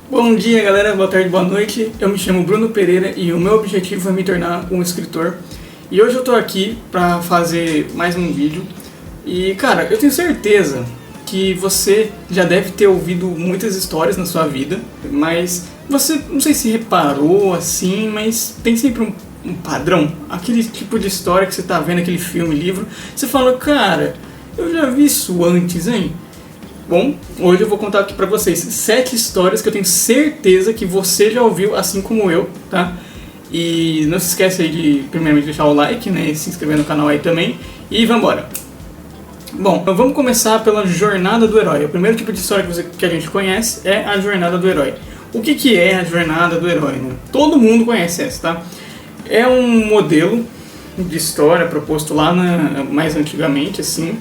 Bom dia, galera, boa tarde, boa noite. Eu me chamo Bruno Pereira e o meu objetivo é me tornar um escritor. E hoje eu tô aqui pra fazer mais um vídeo. E, cara, eu tenho certeza que você já deve ter ouvido muitas histórias na sua vida, mas você, não sei se reparou assim, mas tem sempre um padrão. Aquele tipo de história que você tá vendo, aquele filme, livro, você fala, cara, eu já vi isso antes, hein? Bom, hoje eu vou contar aqui pra vocês 7 histórias que eu tenho certeza que você já ouviu, assim como eu, tá? E não se esquece aí de, primeiramente, deixar o like, né? E se inscrever no canal aí também. E vambora! Bom, então vamos começar pela jornada do herói. O primeiro tipo de história que a gente conhece é a jornada do herói. O que é a jornada do herói, né? Todo mundo conhece essa, tá? É um modelo de história proposto lá mais antigamente, assim,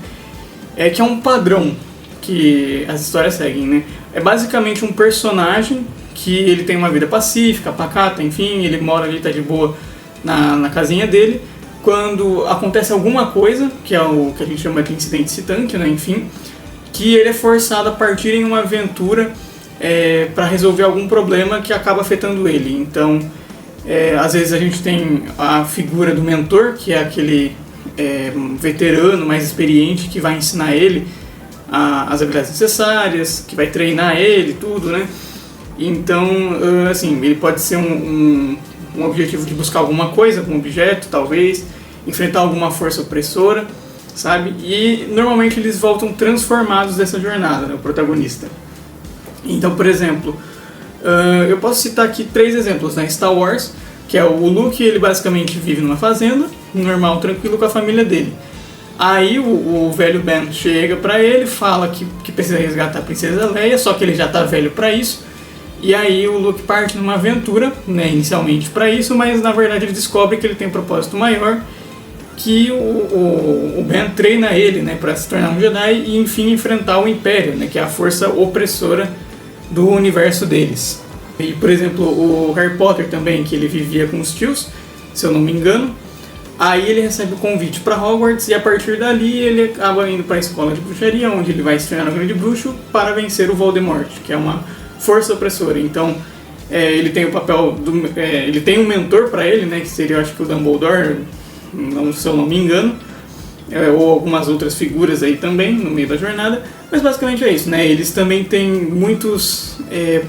que é um padrão que as histórias seguem, né? É basicamente um personagem que ele tem uma vida pacífica, pacata, enfim, ele mora ali, tá de boa na casinha dele. Quando acontece alguma coisa, que é o que a gente chama de incidente excitante, né? Enfim, que ele é forçado a partir em uma aventura para resolver algum problema que acaba afetando ele. Então, às vezes a gente tem a figura do mentor, que é aquele veterano mais experiente que vai ensinar ele as habilidades necessárias, que vai treinar ele, tudo, né? Então, assim, ele pode ser um objetivo de buscar alguma coisa, algum objeto, talvez, enfrentar alguma força opressora, sabe? E normalmente eles voltam transformados dessa jornada, né, o protagonista. Então, por exemplo, eu posso citar aqui 3 exemplos, né? Star Wars, que é o Luke, ele basicamente vive numa fazenda, normal, tranquilo com a família dele. Aí o velho Ben chega pra ele, fala que precisa resgatar a princesa Leia, só que ele já tá velho pra isso. E aí o Luke parte numa aventura, né, inicialmente pra isso, mas na verdade ele descobre que ele tem um propósito maior, que o Ben treina ele, né, pra se tornar um Jedi e enfim enfrentar o Império, né, que é a força opressora do universo deles. E por exemplo o Harry Potter também, que ele vivia com os tios, se eu não me engano. Aí ele recebe o convite para Hogwarts e a partir dali ele acaba indo para a escola de bruxaria, onde ele vai se tornar um grande bruxo para vencer o Voldemort, que é uma força opressora. Então ele tem o papel ele tem um mentor para ele, né, que seria, eu acho que o Dumbledore, se eu não me engano, ou algumas outras figuras aí também no meio da jornada. Mas basicamente é isso, né? Eles também têm muitos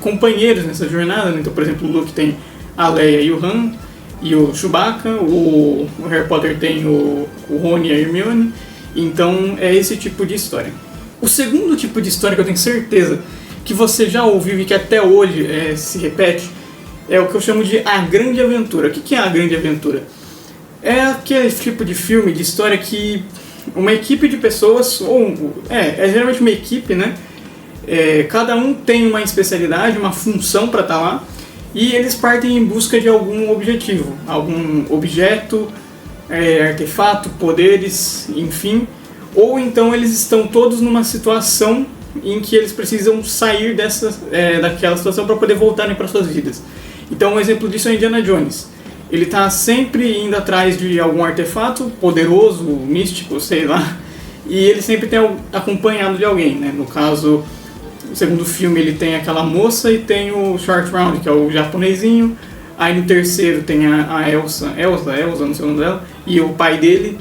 companheiros nessa jornada, né? Então, por exemplo, o Luke tem a Leia e o Han, e o Chewbacca, o Harry Potter tem o Rony e a Hermione. Então é esse tipo de história. O segundo tipo de história que eu tenho certeza que você já ouviu e que até hoje se repete é o que eu chamo de A Grande Aventura. O que é A Grande Aventura? É aquele tipo de filme, de história que uma equipe de pessoas, é geralmente uma equipe, né? Cada um tem uma especialidade, uma função para estar lá. E eles partem em busca de algum objetivo, algum objeto, artefato, poderes, enfim. Ou então eles estão todos numa situação em que eles precisam sair daquela situação para poder voltarem para suas vidas. Então um exemplo disso é Indiana Jones. Ele está sempre indo atrás de algum artefato poderoso, místico, sei lá. E ele sempre tem acompanhado de alguém, né? No caso, no segundo filme ele tem aquela moça e tem o Short Round, que é o japonesinho. Aí no terceiro tem a Elsa, não sei o nome dela, e o pai dele.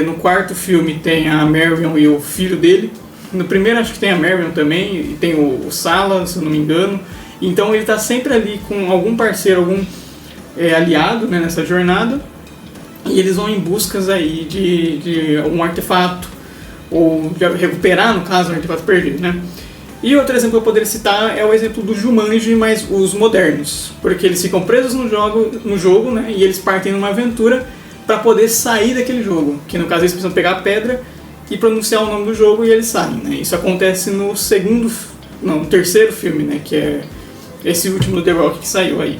No quarto filme tem a Marion e o filho dele. No primeiro acho que tem a Marion também, e tem o Sala, se eu não me engano. Então ele está sempre ali com algum parceiro, algum aliado, né, nessa jornada. E eles vão em buscas aí de algum artefato, ou de recuperar, no caso, um artefato perdido, né? E outro exemplo que eu poderia citar é o exemplo do Jumanji, mas os modernos, porque eles ficam presos no jogo, né, e eles partem numa aventura para poder sair daquele jogo, que no caso eles precisam pegar a pedra e pronunciar o nome do jogo e eles saem, né? Isso acontece no terceiro filme, né, que é esse último do The Rock que saiu aí.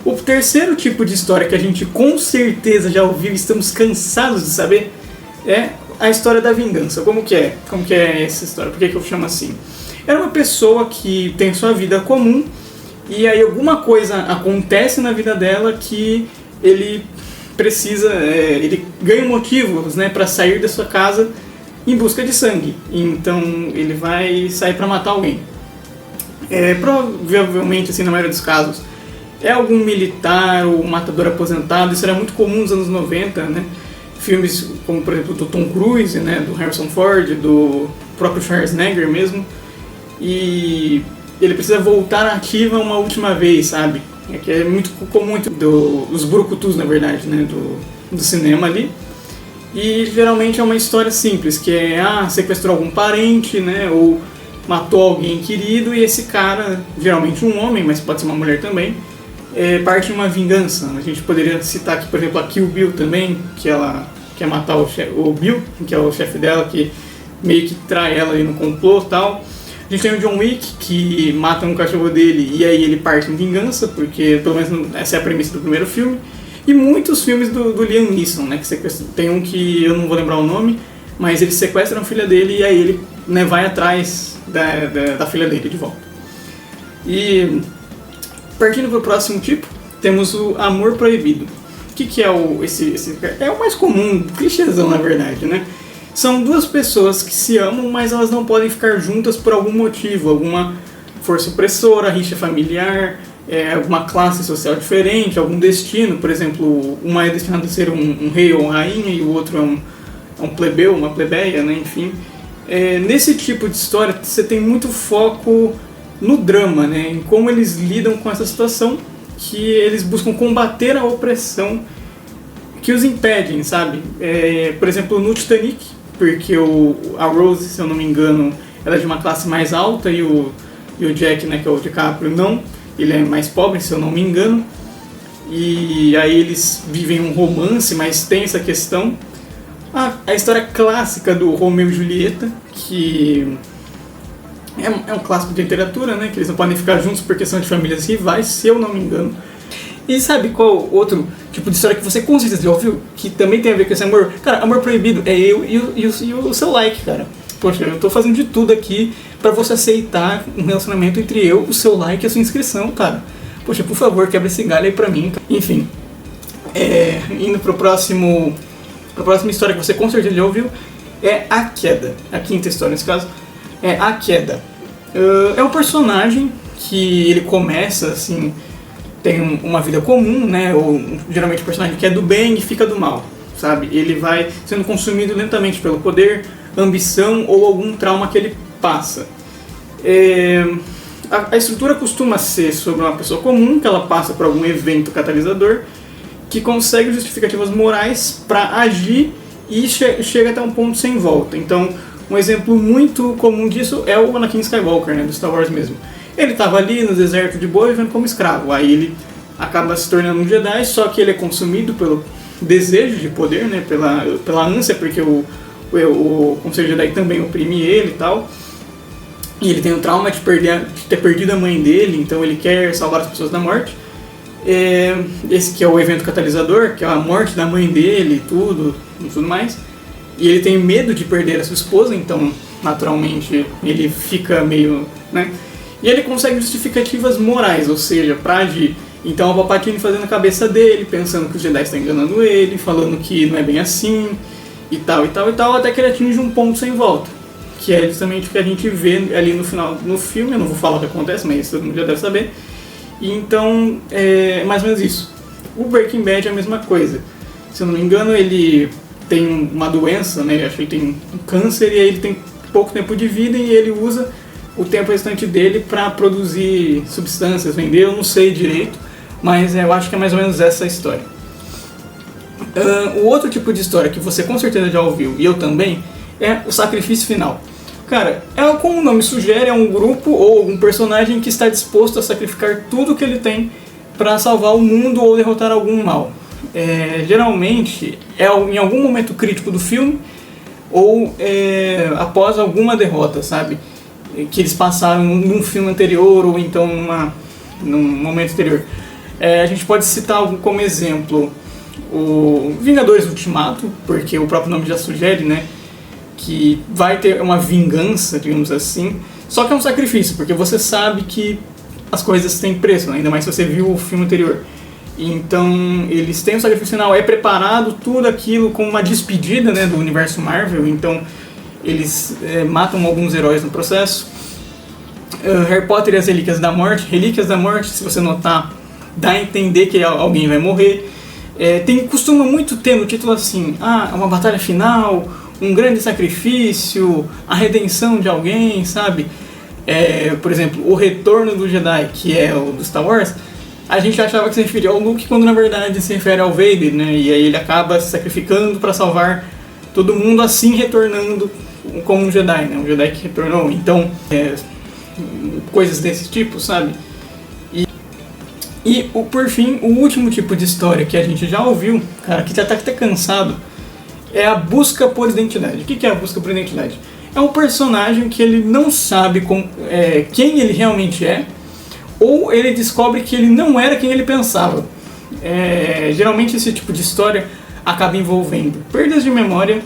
O terceiro tipo de história que a gente com certeza já ouviu e estamos cansados de saber é a história da vingança. Como que é? Como que é essa história? Por que eu chamo assim? Era uma pessoa que tem sua vida comum e aí alguma coisa acontece na vida dela que ele precisa, ele ganha motivos, né, para sair da sua casa em busca de sangue. Então ele vai sair para matar alguém. Provavelmente, assim, na maioria dos casos, é algum militar ou matador aposentado. Isso era muito comum nos anos 90, né? Filmes como, por exemplo, do Tom Cruise, né? Do Harrison Ford, do próprio Schwarzenegger mesmo. E ele precisa voltar à ativa uma última vez, sabe? Que é muito comum dos brucutus, na verdade, né? Do cinema ali. E geralmente é uma história simples, que é sequestrou algum parente, né? Ou matou alguém querido, e esse cara, geralmente um homem, mas pode ser uma mulher também, parte de uma vingança. A gente poderia citar aqui, por exemplo, a Kill Bill também, que ela quer matar o Bill, que é o chefe dela, que meio que trai ela ali no complô e tal. A gente tem o John Wick, que mata um cachorro dele e aí ele parte em vingança, porque pelo menos essa é a premissa do primeiro filme. E muitos filmes do Liam Neeson, né, tem um que eu não vou lembrar o nome, mas eles sequestram a filha dele e aí ele, né, vai atrás da filha dele de volta. E partindo para o próximo tipo, temos o amor proibido. O que é é o mais comum, clichêzão na verdade, né? São duas pessoas que se amam, mas elas não podem ficar juntas por algum motivo, alguma força opressora, rixa familiar, alguma classe social diferente, algum destino. Por exemplo, uma é destinada a ser um rei ou uma rainha e o outro é um plebeu, uma plebeia, né? Enfim. Nesse tipo de história, você tem muito foco no drama, né? Em como eles lidam com essa situação, que eles buscam combater a opressão que os impedem, sabe? Por exemplo, no Titanic, porque a Rose, se eu não me engano, ela é de uma classe mais alta e o Jack, né, que é o DiCaprio, não. Ele é mais pobre, se eu não me engano. E aí eles vivem um romance, mas tem essa questão. A história clássica do Romeu e Julieta, que é um clássico de literatura, né? Que eles não podem ficar juntos porque são de famílias rivais, se eu não me engano. E sabe qual outro tipo de história que você com certeza já ouviu, que também tem a ver com esse amor? Cara, amor proibido é eu e o seu like, cara. Poxa, eu tô fazendo de tudo aqui pra você aceitar um relacionamento entre eu, o seu like e a sua inscrição, cara. Poxa, por favor, quebra esse galho aí pra mim. Enfim, indo pra próxima história que você com certeza já ouviu, é A Queda. A quinta história nesse caso é A Queda. É um personagem que ele começa assim, tem uma vida comum, né? Ou geralmente o personagem que é do bem e fica do mal, sabe? Ele vai sendo consumido lentamente pelo poder, ambição ou algum trauma que ele passa. A estrutura costuma ser sobre uma pessoa comum, que ela passa por algum evento catalisador, que consegue justificativas morais para agir e chega até um ponto sem volta. Então, um exemplo muito comum disso é o Anakin Skywalker, né, do Star Wars mesmo. Ele estava ali no deserto de boa vivendo como escravo, aí ele acaba se tornando um Jedi, só que ele é consumido pelo desejo de poder, né, pela ânsia, porque o Conselho Jedi também oprime ele e tal. E ele tem o trauma de ter perdido a mãe dele, então ele quer salvar as pessoas da morte. Esse que é o evento catalisador, que é a morte da mãe dele e tudo mais. E ele tem medo de perder a sua esposa, então naturalmente ele fica meio, né? E ele consegue justificativas morais, ou seja, pra agir. Então o Palpatine fazendo a cabeça dele, pensando que os Jedi estão enganando ele, falando que não é bem assim, e tal, até que ele atinge um ponto sem volta. Que é justamente o que a gente vê ali no final no filme. Eu não vou falar o que acontece, mas todo mundo já deve saber. E então, é mais ou menos isso. O Breaking Bad é a mesma coisa. Se eu não me engano, ele tem uma doença, né? Acho que ele tem um câncer e aí ele tem pouco tempo de vida e ele usa o tempo restante dele para produzir substâncias, vender, eu não sei direito, mas eu acho que é mais ou menos essa a história. O outro tipo de história que você com certeza já ouviu, e eu também, é o sacrifício final. Cara, como o nome sugere, é um grupo ou um personagem que está disposto a sacrificar tudo que ele tem para salvar o mundo ou derrotar algum mal. Geralmente é em algum momento crítico do filme ou após alguma derrota, sabe? Que eles passaram num filme anterior ou então num momento anterior. A gente pode citar como exemplo o Vingadores Ultimato, porque o próprio nome já sugere, né, que vai ter uma vingança, digamos assim, só que é um sacrifício, porque você sabe que as coisas têm preço, né? Ainda mais se você viu o filme anterior. Então eles têm um sacrifício final, é preparado tudo aquilo como uma despedida, né, do universo Marvel, então eles matam alguns heróis no processo. Harry Potter e as Relíquias da Morte. Relíquias da Morte, se você notar, dá a entender que alguém vai morrer. Costuma muito ter no título assim, uma batalha final, um grande sacrifício, a redenção de alguém, sabe? Por exemplo, o Retorno do Jedi, que é o do Star Wars, a gente achava que se referia ao Luke, quando na verdade se refere ao Vader, né? E aí ele acaba se sacrificando para salvar todo mundo, assim retornando como um Jedi, né? Um Jedi que retornou. Então, coisas desse tipo, sabe? E por fim, o último tipo de história que a gente já ouviu, cara, que já tá até cansado, é a busca por identidade. O que é a busca por identidade? É um personagem que ele não sabe quem ele realmente é, ou ele descobre que ele não era quem ele pensava. Geralmente esse tipo de história acaba envolvendo perdas de memória,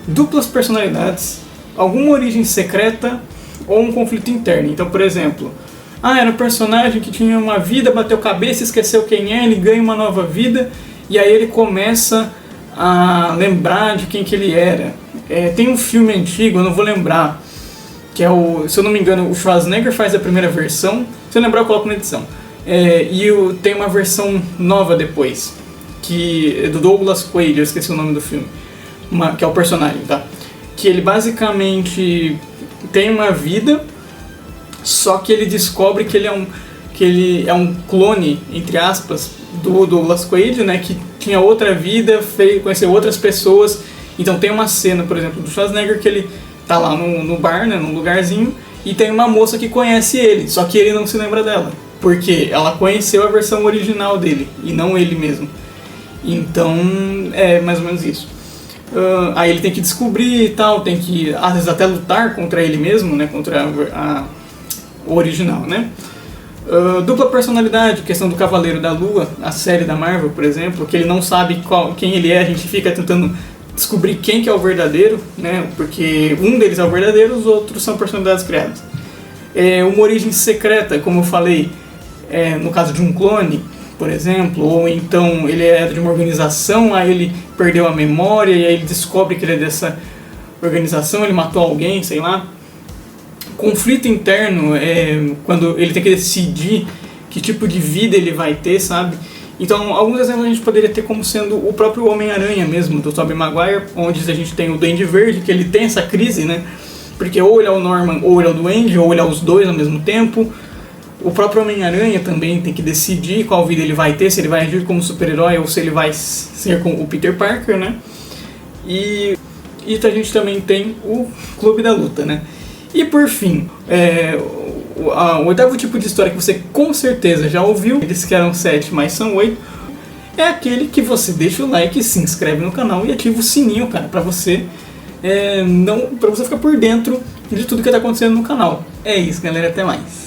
duplas personalidades, alguma origem secreta ou um conflito interno. Então, por exemplo, era um personagem que tinha uma vida, bateu cabeça, esqueceu quem é, ele ganha uma nova vida, e aí ele começa a lembrar de quem que ele era. Tem um filme antigo, eu não vou lembrar, que é se eu não me engano, o Schwarzenegger faz a primeira versão, se eu lembrar eu coloco na edição. Tem uma versão nova depois, que é do Douglas Quaid, eu esqueci o nome do filme, que é o personagem, tá? Que ele basicamente tem uma vida, só que ele descobre que ele é um clone, entre aspas, do Douglas Quaid, né, que tinha outra vida, conheceu outras pessoas. Então tem uma cena, por exemplo, do Schwarzenegger, que ele tá lá no bar, né, num lugarzinho, e tem uma moça que conhece ele, só que ele não se lembra dela, porque ela conheceu a versão original dele, e não ele mesmo. Então é mais ou menos isso. Aí ele tem que descobrir e tal, tem que às vezes até lutar contra ele mesmo, né, contra o original, né? Dupla personalidade, questão do Cavaleiro da Lua, a série da Marvel, por exemplo, que ele não sabe quem ele é, a gente fica tentando descobrir quem que é o verdadeiro, né? Porque um deles é o verdadeiro, os outros são personalidades criadas. Uma origem secreta, como eu falei, no caso de um clone, por exemplo, ou então ele é de uma organização, aí ele perdeu a memória e aí ele descobre que ele é dessa organização, ele matou alguém, sei lá. Conflito interno quando ele tem que decidir que tipo de vida ele vai ter, sabe? Então, alguns exemplos a gente poderia ter como sendo o próprio Homem-Aranha mesmo, do Tobey Maguire, onde a gente tem o Duende Verde, que ele tem essa crise, né? Porque ou ele é o Norman, ou ele é o Duende, ou ele é os dois ao mesmo tempo. O próprio Homem-Aranha também tem que decidir qual vida ele vai ter, se ele vai agir como super-herói ou se ele vai ser como o Peter Parker, né? E a gente também tem o Clube da Luta, né? E por fim, o oitavo tipo de história que você com certeza já ouviu, eles que eram 7, mas são 8, é aquele que você deixa o like, se inscreve no canal e ativa o sininho, cara, pra você ficar por dentro de tudo que tá acontecendo no canal. É isso, galera, até mais.